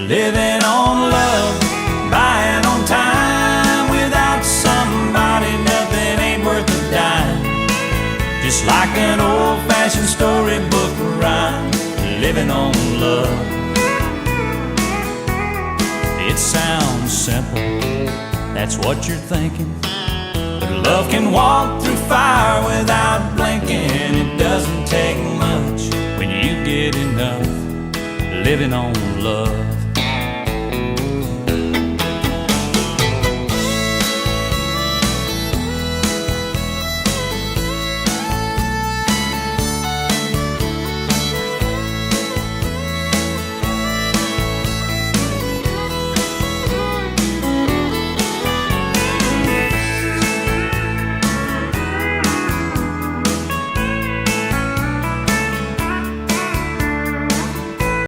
living on love, buying on time. Without somebody, nothing ain't worth a dime. Just like an old-fashioned storybook rhyme, living on love. It sounds simple, that's what you're thinking, but love can walk through fire without blinking. It doesn't take much when you get enough, living on love.